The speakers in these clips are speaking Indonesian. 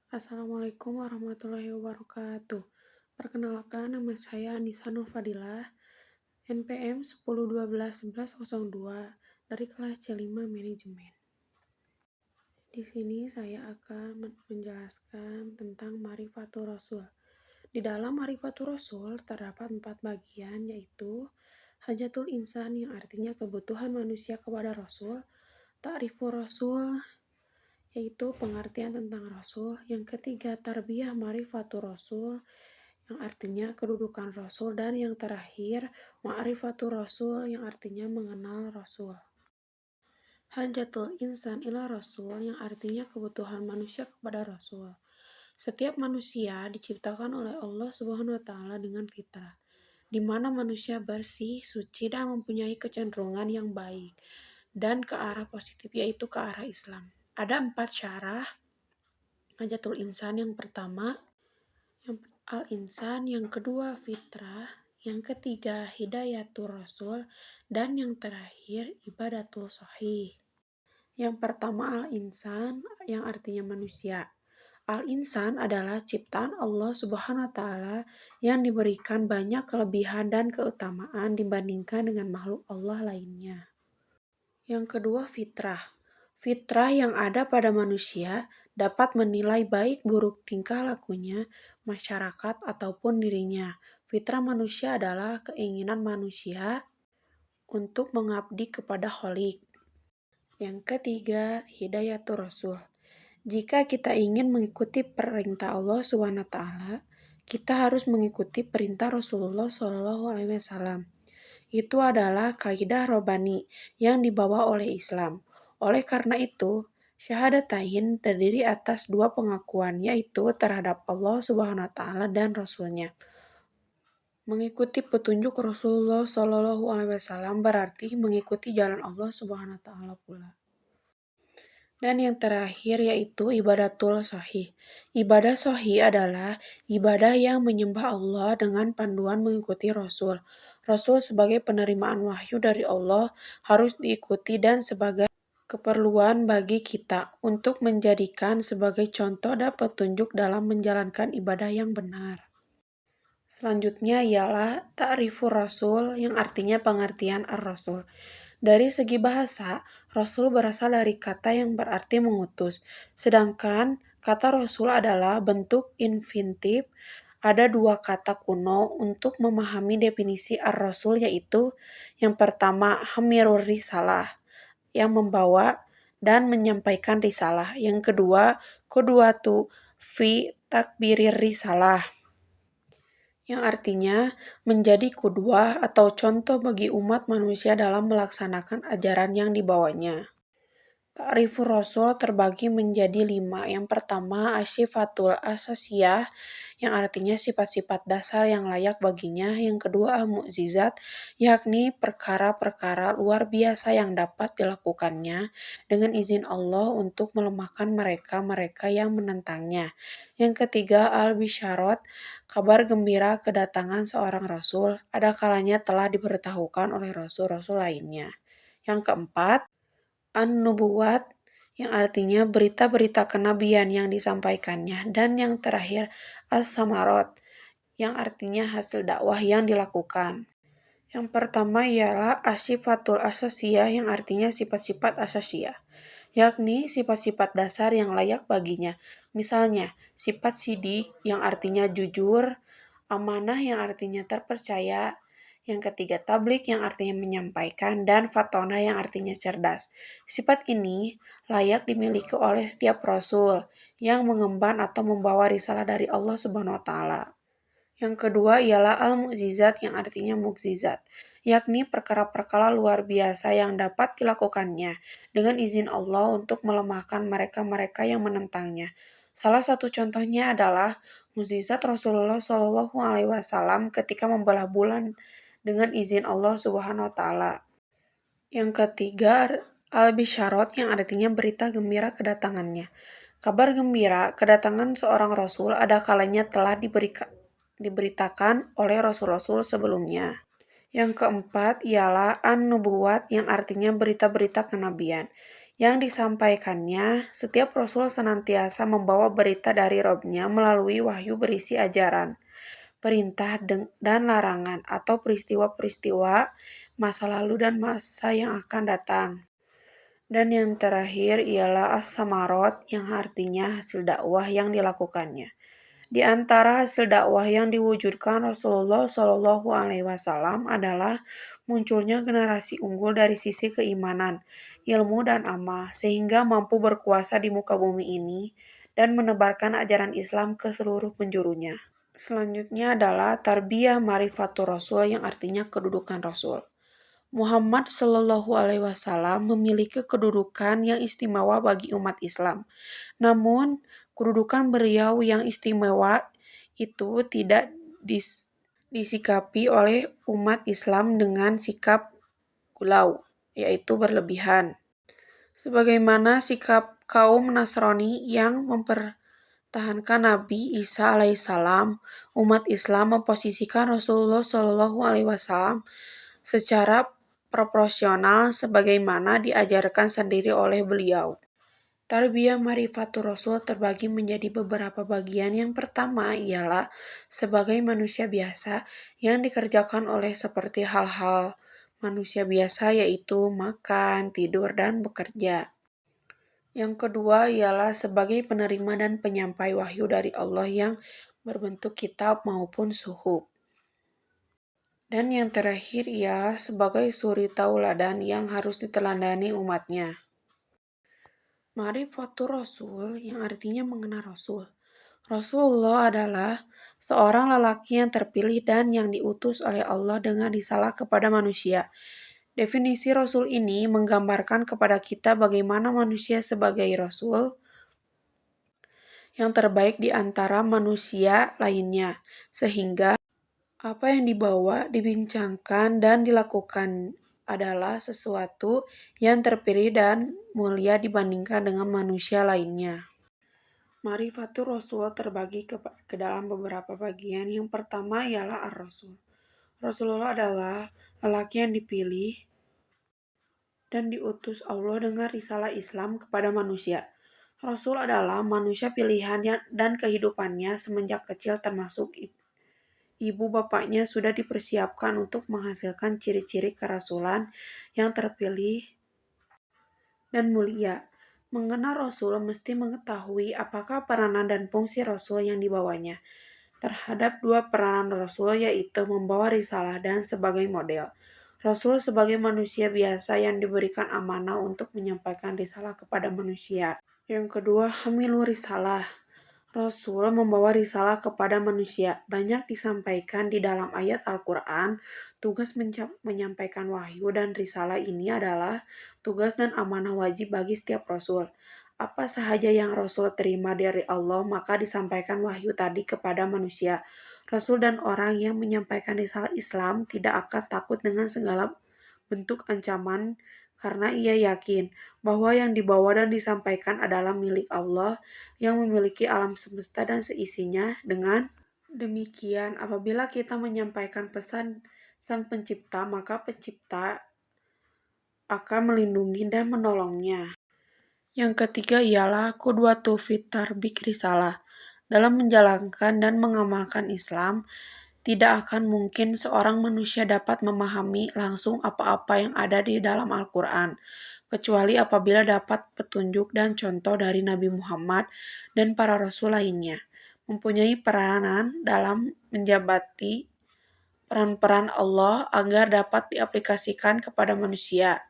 Assalamualaikum warahmatullahi wabarakatuh. Perkenalkan, nama saya Anissa Nurfadilah, NPM 10121102 dari kelas C5 Manajemen. Di sini saya akan menjelaskan tentang Ma'rifatur Rasul. Di dalam Ma'rifatur Rasul terdapat 4 bagian, yaitu Hajatul Insan yang artinya kebutuhan manusia kepada Rasul, Ta'rifur Rasul yaitu pengertian tentang Rasul. Yang ketiga, Tarbiyah Ma'rifatur Rasul yang artinya kedudukan Rasul. Dan yang terakhir, Ma'rifatur Rasul yang artinya mengenal Rasul. Hajatul Insan ila Rasul yang artinya kebutuhan manusia kepada Rasul. Setiap manusia diciptakan oleh Allah Subhanahu wa Ta'ala dengan fitrah, di mana manusia bersih, suci, dan mempunyai kecenderungan yang baik dan ke arah positif, yaitu ke arah Islam. Ada 4 syarah Hajatul Insan. Yang pertama, Al-Insan, yang kedua fitrah, yang ketiga hidayatul Rasul, dan yang terakhir ibadatul sahih. Yang pertama Al-Insan yang artinya manusia. Al-Insan adalah ciptaan Allah Subhanahu wa Ta'ala yang diberikan banyak kelebihan dan keutamaan dibandingkan dengan makhluk Allah lainnya. Yang kedua fitrah. Fitrah yang ada pada manusia dapat menilai baik buruk tingkah lakunya, masyarakat, ataupun dirinya. Fitrah manusia adalah keinginan manusia untuk mengabdi kepada Khalik. Yang ketiga, hidayatul Rasul. Jika kita ingin mengikuti perintah Allah SWT, kita harus mengikuti perintah Rasulullah SAW. Itu adalah kaidah robani yang dibawa oleh Islam. Oleh karena itu, syahadatain terdiri atas 2 pengakuan, yaitu terhadap Allah Subhanahu wa Ta'ala dan Rasulnya. Mengikuti petunjuk Rasulullah SAW berarti mengikuti jalan Allah Subhanahu wa Ta'ala pula. Dan yang terakhir yaitu ibadatul sahih. Ibadah sahih adalah ibadah yang menyembah Allah dengan panduan mengikuti Rasul. Rasul sebagai penerimaan wahyu dari Allah harus diikuti dan sebagai keperluan bagi kita untuk menjadikan sebagai contoh dan petunjuk dalam menjalankan ibadah yang benar. Selanjutnya ialah ta'rifur Rasul yang artinya pengertian ar-Rasul. Dari segi bahasa, Rasul berasal dari kata yang berarti mengutus. Sedangkan kata Rasul adalah bentuk infinitif. Ada 2 kata kuno untuk memahami definisi ar-Rasul, yaitu yang pertama hamirur risalah, yang membawa dan menyampaikan risalah. Yang kedua, qudwatu fi takbirir risalah, yang artinya menjadi qudwah atau contoh bagi umat manusia dalam melaksanakan ajaran yang dibawanya. Ta'rifur Rasul terbagi menjadi 5. Yang pertama, asyifatul asasiyah, yang artinya sifat-sifat dasar yang layak baginya. Yang kedua, al-mu'jizat, yakni perkara-perkara luar biasa yang dapat dilakukannya dengan izin Allah untuk melemahkan mereka-mereka yang menentangnya. Yang ketiga, al-bisyarat, kabar gembira kedatangan seorang Rasul, ada kalanya telah diberitahukan oleh Rasul-Rasul lainnya. Yang keempat, an-nubuwat, yang artinya berita-berita kenabian yang disampaikannya. Dan yang terakhir, as-samarot, yang artinya hasil dakwah yang dilakukan. Yang pertama ialah asyifatul asasiyah, yang artinya sifat-sifat asasiyah, yakni sifat-sifat dasar yang layak baginya. Misalnya, sifat sidik yang artinya jujur, amanah yang artinya terpercaya, yang ketiga tablik yang artinya menyampaikan, dan fatona yang artinya cerdas. Sifat ini layak dimiliki oleh setiap rasul yang mengemban atau membawa risalah dari Allah Subhanahu wa Ta'ala. Yang kedua ialah al-mu'jizat yang artinya mukjizat, yakni perkara-perkara luar biasa yang dapat dilakukannya dengan izin Allah untuk melemahkan mereka-mereka yang menentangnya. Salah satu contohnya adalah mukjizat Rasulullah SAW ketika membelah bulan dengan izin Allah Subhanahu wa Ta'ala. Yang ketiga, al-bisyarat yang artinya berita gembira kedatangannya. Kabar gembira kedatangan seorang rasul ada kalanya telah diberitakan oleh rasul-rasul sebelumnya. Yang keempat ialah an-nubuwat yang artinya berita-berita kenabian, Yang disampaikannya, setiap Rasul senantiasa membawa berita dari Robnya melalui wahyu berisi ajaran, perintah dan larangan atau peristiwa-peristiwa masa lalu dan masa yang akan datang. Dan yang terakhir ialah as-samarot yang artinya hasil dakwah yang dilakukannya. Di antara hasil dakwah yang diwujudkan Rasulullah Shallallahu Alaihi Wasallam adalah munculnya generasi unggul dari sisi keimanan, ilmu dan amal, sehingga mampu berkuasa di muka bumi ini dan menebarkan ajaran Islam ke seluruh penjurunya. Selanjutnya adalah tarbiyah marifatul Rasul yang artinya kedudukan Rasul. Muhammad Shallallahu Alaihi Wasallam memiliki kedudukan yang istimewa bagi umat Islam. Namun, kedudukan beliau yang istimewa itu tidak disikapi oleh umat Islam dengan sikap gulau, yaitu berlebihan. Sebagaimana sikap kaum Nasrani yang mempertahankan Nabi Isa alaihissalam, umat Islam memposisikan Rasulullah Shallallahu Alaihi Wasallam secara proporsional sebagaimana diajarkan sendiri oleh beliau. Tarbiyah Marifatul Rasul terbagi menjadi beberapa bagian. Yang pertama ialah sebagai manusia biasa yang dikerjakan oleh seperti hal-hal manusia biasa yaitu makan, tidur, dan bekerja. Yang kedua ialah sebagai penerima dan penyampai wahyu dari Allah yang berbentuk kitab maupun suhuf. Dan yang terakhir ialah sebagai suri tauladan yang harus diteladani umatnya. Marifatul Rasul yang artinya mengenal Rasul. Rasulullah adalah seorang lelaki yang terpilih dan yang diutus oleh Allah dengan risalah kepada manusia. Definisi Rasul ini menggambarkan kepada kita bagaimana manusia sebagai Rasul yang terbaik di antara manusia lainnya, sehingga apa yang dibawa, dibincangkan, dan dilakukan adalah sesuatu yang terpilih dan mulia dibandingkan dengan manusia lainnya. Marifatul Rasul terbagi ke dalam beberapa bagian. Yang pertama ialah Ar-Rasul. Rasulullah adalah lelaki yang dipilih dan diutus Allah dengan risalah Islam kepada manusia. Rasul adalah manusia pilihannya dan kehidupannya semenjak kecil termasuk ibu bapaknya sudah dipersiapkan untuk menghasilkan ciri-ciri kerasulan yang terpilih dan mulia. Mengenal Rasul mesti mengetahui apakah peranan dan fungsi Rasul yang dibawanya. Terhadap dua peranan Rasul yaitu membawa risalah dan sebagai model. Rasul sebagai manusia biasa yang diberikan amanah untuk menyampaikan risalah kepada manusia. Yang kedua, hamilur risalah. Rasul membawa risalah kepada manusia. Banyak disampaikan di dalam ayat Al-Quran, tugas menyampaikan wahyu dan risalah ini adalah tugas dan amanah wajib bagi setiap Rasul. Apa sahaja yang Rasul terima dari Allah, maka disampaikan wahyu tadi kepada manusia. Rasul dan orang yang menyampaikan risalah Islam tidak akan takut dengan segala bentuk ancaman karena ia yakin bahwa yang dibawa dan disampaikan adalah milik Allah yang memiliki alam semesta dan seisinya. Dengan demikian, apabila kita menyampaikan pesan Sang Pencipta, maka Pencipta akan melindungi dan menolongnya. Yang ketiga ialah qudwatu fit tarbik risalah. Dalam menjalankan dan mengamalkan Islam, tidak akan mungkin seorang manusia dapat memahami langsung apa-apa yang ada di dalam Al-Quran, kecuali apabila dapat petunjuk dan contoh dari Nabi Muhammad dan para Rasul lainnya. Mempunyai peranan dalam menjabati peran-peran Allah agar dapat diaplikasikan kepada manusia.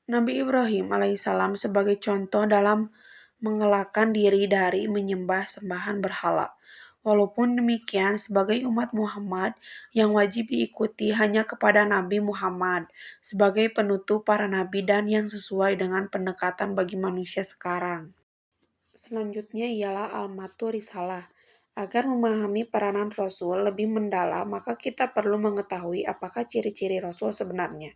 Nabi Ibrahim alaihissalam sebagai contoh dalam mengelakkan diri dari menyembah sembahan berhala. Walaupun demikian, sebagai umat Muhammad, yang wajib diikuti hanya kepada Nabi Muhammad sebagai penutup para nabi dan yang sesuai dengan pendekatan bagi manusia sekarang. Selanjutnya ialah al-matu risalah. Agar memahami peranan Rasul lebih mendalam, maka kita perlu mengetahui apakah ciri-ciri Rasul sebenarnya.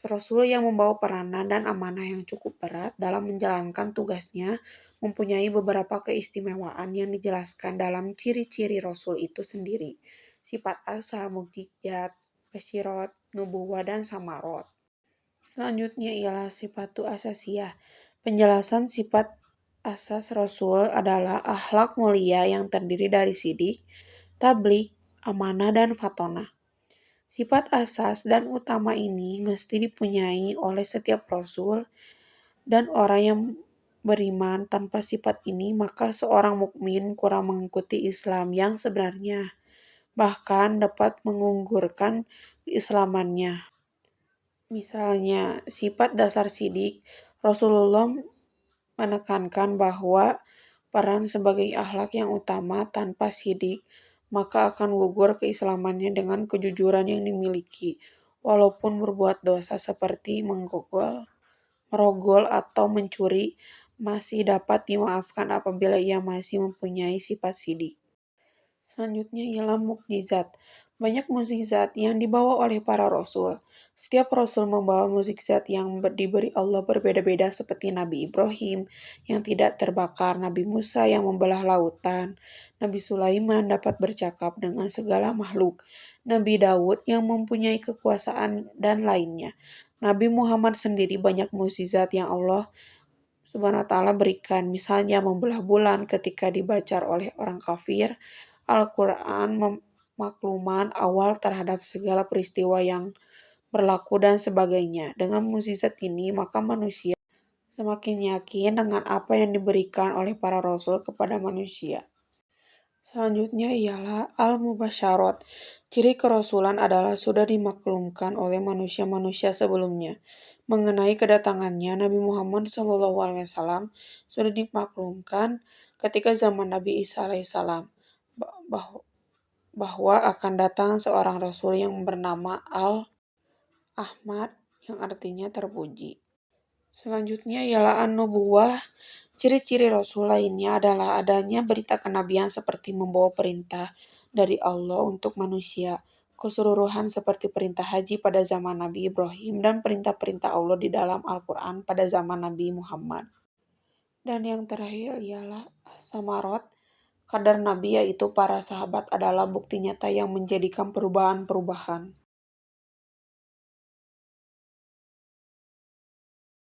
Rasul yang membawa peranan dan amanah yang cukup berat dalam menjalankan tugasnya mempunyai beberapa keistimewaan yang dijelaskan dalam ciri-ciri Rasul itu sendiri. Sifat asal, mukjizat, basyirot, nubuwah, dan samarot. Selanjutnya ialah sifatu asasiyah. Penjelasan sifat asas Rasul adalah akhlak mulia yang terdiri dari sidik, tablik, amanah, dan fatona. Sifat asas dan utama ini mesti dipunyai oleh setiap Rasul dan orang yang beriman. Tanpa sifat ini maka seorang mukmin kurang mengikuti Islam yang sebenarnya, bahkan dapat menggugurkan keislamannya. Misalnya, sifat dasar sidik, Rasulullah menekankan bahwa peran sebagai akhlak yang utama tanpa sidik, maka akan gugur keislamannya dengan kejujuran yang dimiliki, walaupun berbuat dosa seperti merogol atau mencuri, masih dapat dimaafkan apabila ia masih mempunyai sifat sidik. Selanjutnya ialah mukjizat. Banyak mukjizat yang dibawa oleh para rasul. Setiap rasul membawa mukjizat yang diberi Allah berbeda-beda seperti Nabi Ibrahim yang tidak terbakar, Nabi Musa yang membelah lautan, Nabi Sulaiman dapat bercakap dengan segala makhluk, Nabi Daud yang mempunyai kekuasaan dan lainnya. Nabi Muhammad sendiri banyak mukjizat yang Allah Subhanahu wa taala berikan, misalnya membelah bulan ketika dibaca oleh orang kafir, Al-Quran makluman awal terhadap segala peristiwa yang berlaku dan sebagainya. Dengan mukjizat ini, maka manusia semakin yakin dengan apa yang diberikan oleh para rasul kepada manusia. Selanjutnya ialah al-mubasyarat. Ciri kerasulan adalah sudah dimaklumkan oleh manusia-manusia sebelumnya. Mengenai kedatangannya, Nabi Muhammad SAW sudah dimaklumkan ketika zaman Nabi Isa alaihissalam bahwa akan datang seorang rasul yang bernama Al-Ahmad yang artinya terpuji. Selanjutnya ialah an-nubuwah. Ciri-ciri Rasul lainnya adalah adanya berita kenabian seperti membawa perintah dari Allah untuk manusia, keseluruhan seperti perintah haji pada zaman Nabi Ibrahim dan perintah-perintah Allah di dalam Al-Quran pada zaman Nabi Muhammad. Dan yang terakhir ialah Samarot. Kadar Nabi yaitu para sahabat adalah bukti nyata yang menjadikan perubahan-perubahan.